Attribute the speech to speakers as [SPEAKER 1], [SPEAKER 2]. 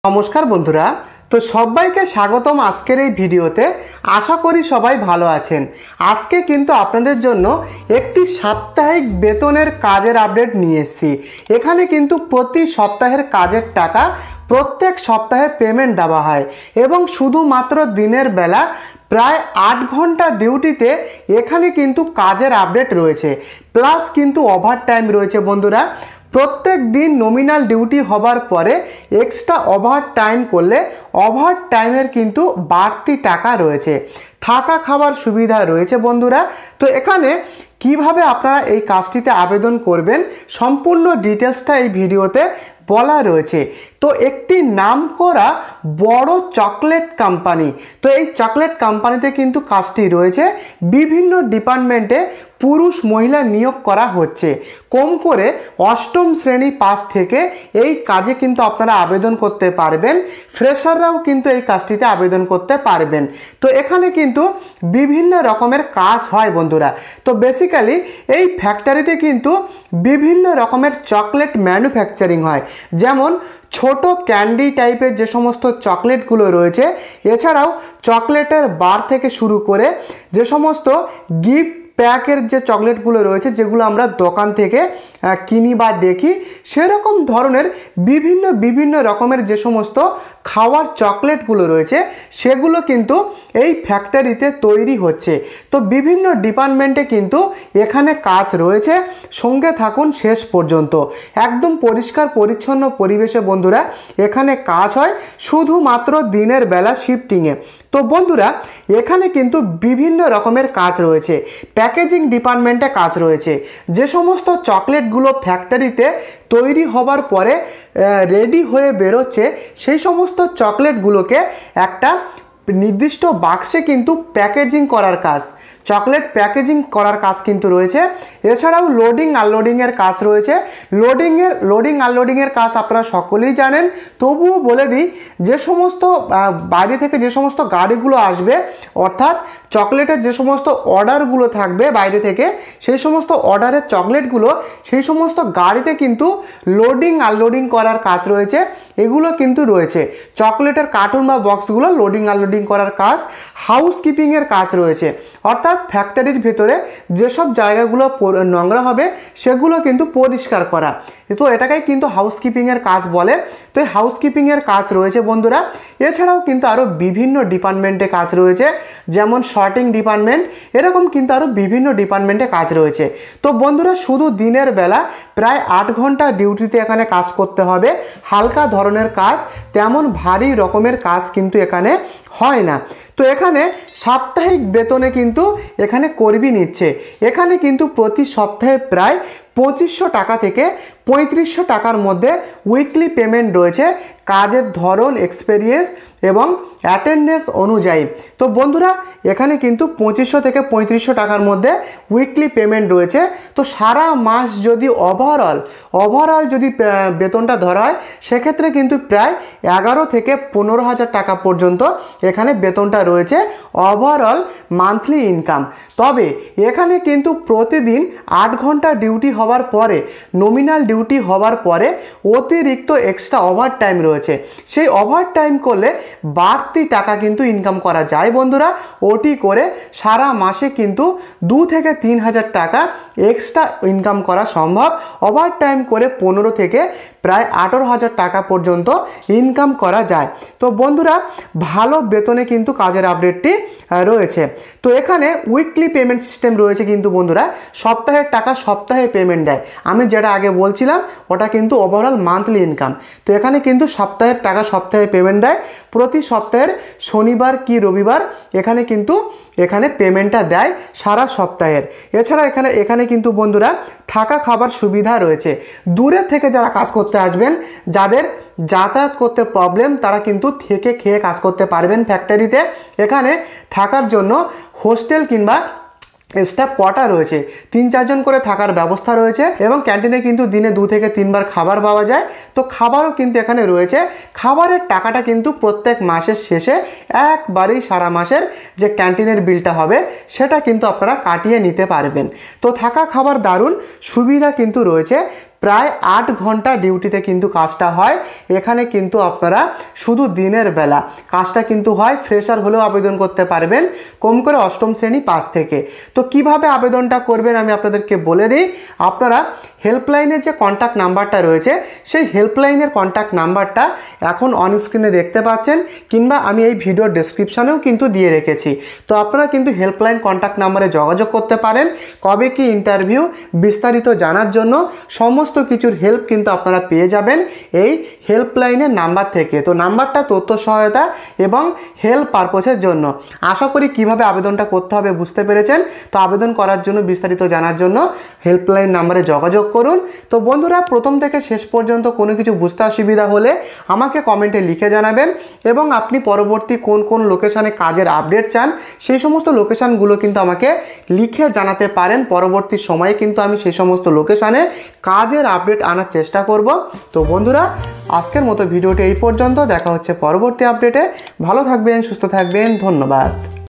[SPEAKER 1] নমস্কার বন্ধুরা, তো সবাইকে স্বাগতম আজকের এই ভিডিওতে। আশা করি সবাই ভালো আছেন। আজকে কিন্তু আপনাদের জন্য একটি সাপ্তাহিক বেতনের কাজের আপডেট নিয়ে এসেছি। এখানে কিন্তু প্রতি সপ্তাহের কাজের টাকা প্রত্যেক সপ্তাহে পেমেন্ট দেওয়া হয় এবং শুধুমাত্র দিনের বেলা প্রায় 8 ঘন্টা ডিউটিতে এখানে কিন্তু কাজের আপডেট রয়েছে, প্লাস কিন্তু ওভার টাইম রয়েছে বন্ধুরা। প্রত্যেক দিন নমিনাল ডিউটি হবার পরে এক্সট্রা ওভার টাইম করলে ওভার টাইমের কিন্তু বাড়তি টাকা রয়েছে, থাকা খাবার সুবিধা রয়েছে বন্ধুরা। তো এখানে কিভাবে আপনারা এই কাজটিতে আবেদন করবেন সম্পূর্ণ ডিটেলসটা এই ভিডিওতে বলা রয়েছে। তো একটি নামকরা বড় চকলেট কোম্পানি, তো এই চকলেট কোম্পানিতে কিন্তু কাজটি রয়েছে। বিভিন্ন ডিপার্টমেন্টে পুরুষ মহিলা নিয়োগ করা হচ্ছে। কম করে 8ম শ্রেণী পাস থেকে এই কাজে কিন্তু আপনারা আবেদন করতে পারবেন। ফ্রেশাররাও কিন্তু এই কাজটিতে আবেদন করতে পারবেন। তো এখানে কিন্তু বিভিন্ন রকমের কাজ হয় বন্ধুরা। তো বেসিক্যালি এই ফ্যাক্টরিতে কিন্তু বিভিন্ন রকমের চকলেট ম্যানুফ্যাকচারিং হয়, যেমন ছোট ক্যান্ডি টাইপের যে সমস্ত চকলেটগুলো রয়েছে, এছাড়াও চকলেটের বার থেকে শুরু করে যে সমস্ত গিফট প্যাকের যে চকলেটগুলো রয়েছে, যেগুলো আমরা দোকান থেকে কিনি বা দেখি, সেরকম ধরনের বিভিন্ন রকমের যে সমস্ত খাওয়ার চকলেটগুলো রয়েছে সেগুলো কিন্তু এই ফ্যাক্টরিতে তৈরি হচ্ছে। তো বিভিন্ন ডিপার্টমেন্টে কিন্তু এখানে কাজ রয়েছে। সঙ্গে থাকুন শেষ পর্যন্ত। একদম পরিষ্কার পরিচ্ছন্ন পরিবেশে বন্ধুরা এখানে কাজ হয়, শুধুমাত্র দিনের বেলা শিফটিংয়ে। তো বন্ধুরা এখানে কিন্তু বিভিন্ন রকমের কাজ রয়েছে। প্যাকেজিং ডিপার্টমেন্টে কাজ রয়েছে। যে সমস্ত চকলেটগুলো ফ্যাক্টরিতে তৈরি হবার পরে রেডি হয়ে বেরোচ্ছে, সেই সমস্ত চকলেটগুলোকে একটা নির্দিষ্ট বাক্সে কিন্তু প্যাকেজিং করার কাজ, চকলেট প্যাকেজিং করার কাজ কিন্তু রয়েছে। এছাড়াও লোডিং আনলোডিংয়ের কাজ রয়েছে। লোডিং আনলোডিংয়ের কাজ আপনারা সকলেই জানেন, তবুও বলে দিই, যে সমস্ত বাইরে থেকে যে সমস্ত গাড়িগুলো আসবে, অর্থাৎ চকলেটের যে সমস্ত অর্ডারগুলো থাকবে বাইরে থেকে, সেই সমস্ত অর্ডারের চকলেটগুলো সেই সমস্ত গাড়িতে কিন্তু লোডিং আনলোডিং করার কাজ রয়েছে। এগুলো কিন্তু রয়েছে চকলেটের কার্টুন বা বক্সগুলো লোডিং আনলোডিং করার কাজ। হাউসকিপিংয়ের কাজ রয়েছে, অর্থাৎ ফ্যাক্টরির ভেতরে যেসব জায়গাগুলো নোংরা হবে সেগুলো কিন্তু পরিষ্কার করা। তো এটাকেই কিন্তু হাউসকিপিংয়ের কাজ বলে। তো এই হাউসকিপিংয়ের কাজ রয়েছে বন্ধুরা। এছাড়াও কিন্তু আরও বিভিন্ন ডিপার্টমেন্টে কাজ রয়েছে, যেমন শর্টিং ডিপার্টমেন্ট, এরকম কিন্তু আরও বিভিন্ন ডিপার্টমেন্টে কাজ রয়েছে। তো বন্ধুরা শুধু দিনের বেলা প্রায় 8 ঘন্টা ডিউটিতে এখানে কাজ করতে হবে। হালকা ধরনের কাজ, তেমন ভারী রকমের কাজ কিন্তু এখানে হয় না। তো এখানে সাপ্তাহিক বেতনে কিন্তু এখানে কর্মী নিচ্ছে। এখানে কিন্তু প্রতি সপ্তাহে প্রায় 2500 টাকা থেকে 3500 টাকার মধ্যে উইকলি পেমেন্ট রয়েছে, কাজের ধরন, এক্সপেরিয়েন্স এবং অ্যাটেন্ডেন্স অনুযায়ী। তো বন্ধুরা এখানে কিন্তু 2500 থেকে 3500 টাকার মধ্যে উইকলি পেমেন্ট রয়েছে। তো সারা মাস যদি ওভারঅল যদি বেতনটা ধরা হয়, সেক্ষেত্রে কিন্তু প্রায় 11 থেকে 15,000 টাকা পর্যন্ত এখানে বেতনটা রয়েছে, ওভারঅল মান্থলি ইনকাম। তবে এখানে কিন্তু প্রতিদিন 8 ঘন্টা ডিউটি হওয়ার পরে, নমিনাল ডিউটি হওয়ার পরে অতিরিক্ত এক্সট্রা ওভার টাইম রয়েছে। সেই ওভার টাইম করলে বাড়তি টাকা কিন্তু ইনকাম করা যায় বন্ধুরা। ওটি করে সারা মাসে কিন্তু 2 থেকে 3,000 টাকা এক্সট্রা ইনকাম করা সম্ভব। ওভার টাইম করে 15 থেকে প্রায় 18,000 টাকা পর্যন্ত ইনকাম করা যায়। তো বন্ধুরা ভালো বেতনে কিন্তু কাজের আপডেটটি রয়েছে। তো এখানে উইকলি পেমেন্ট সিস্টেম রয়েছে কিন্তু বন্ধুরা, সপ্তাহের টাকা সপ্তাহে পেমেন্ট দেয়। আমি যেটা আগে বলছিলাম ওটা কিন্তু ওভারঅল মান্থলি ইনকাম। তো এখানে কিন্তু সপ্তাহের টাকা সপ্তাহে পেমেন্ট দেয়। প্রতি সপ্তাহের শনিবার কি রবিবার এখানে পেমেন্টটা দেয় সারা সপ্তাহের। এছাড়া এখানে কিন্তু বন্ধুরা থাকা খাবার সুবিধা রয়েছে। দূরের থেকে যারা কাজ করতে আসবেন, যাদের যাতায়াত করতে প্রবলেম, তারা কিন্তু থেকে খেয়ে কাজ করতে পারবেন ফ্যাক্টরিতে। এখানে থাকার জন্য হোস্টেল কিংবা স্টাফ কোয়ার্টার রয়েছে, 3-4 জন করে থাকার ব্যবস্থা রয়েছে এবং ক্যান্টিনে কিন্তু দিনে 2 থেকে 3 বার খাবার পাওয়া যায়। তো খাবারও কিন্তু এখানে রয়েছে। খাবারের টাকাটা কিন্তু প্রত্যেক মাসের শেষে একবারেই সারা মাসের যে ক্যান্টিনের বিলটা হবে সেটা কিন্তু আপনারা কাটিয়ে নিতে পারবেন। তো থাকা খাবার দারুণ সুবিধা কিন্তু রয়েছে। প্রায় 8 ঘন্টা ডিউটিতে কিন্তু কাজটা হয়। এখানে কিন্তু আপনারা শুধু দিনের বেলা কাজটা কিন্তু হয়। ফ্রেশার হলেও আবেদন করতে পারবেন, কম করে অষ্টম শ্রেণী পাস থেকে। তো কিভাবে আবেদনটা করবেন আমি আপনাদেরকে বলে দিই। আপনারা হেল্পলাইনের যে কন্ট্যাক্ট নাম্বারটা রয়েছে, সেই হেল্পলাইনের কন্ট্যাক্ট নাম্বারটা এখন অন স্ক্রিনে দেখতে পাচ্ছেন, কিংবা আমি এই ভিডিওর ডেসক্রিপশনেও কিন্তু দিয়ে রেখেছি। তো আপনারা কিন্তু হেল্পলাইন কন্ট্যাক্ট নাম্বারে যোগাযোগ করতে পারেন। কবে কি ইন্টারভিউ বিস্তারিত জানার জন্য সমস্ত কিছুর হেল্প কিন্তু আপনারা পেয়ে যাবেন এই হেল্পলাইনের নাম্বার থেকে। তো নাম্বারটা তথ্য সহায়তা এবং হেল্প পারপোসের জন্য। আশা করি কিভাবে আবেদনটা করতে হবে বুঝতে পেরেছেন। তো আবেদন করার জন্য বিস্তারিত জানার জন্য হেল্পলাইন নাম্বারে যোগাযোগ করুন। তো বন্ধুরা, প্রথম থেকে শেষ পর্যন্ত কোনো কিছু বুঝতে অসুবিধা হলে আমাকে কমেন্টে লিখে জানাবেন, এবং আপনি পরবর্তী কোন কোন লোকেশানে কাজের আপডেট চান সেই সমস্ত লোকেশানগুলো কিন্তু আমাকে লিখে জানাতে পারেন। পরবর্তী সময়ে কিন্তু আমি সেই সমস্ত লোকেশানে কাজের আপডেট আনার চেষ্টা করব। তো বন্ধুরা, আজকের মতো ভিডিওটি এই পর্যন্ত। দেখা হচ্ছে পরবর্তী আপডেটে। ভালো থাকবেন, সুস্থ থাকবেন, ধন্যবাদ।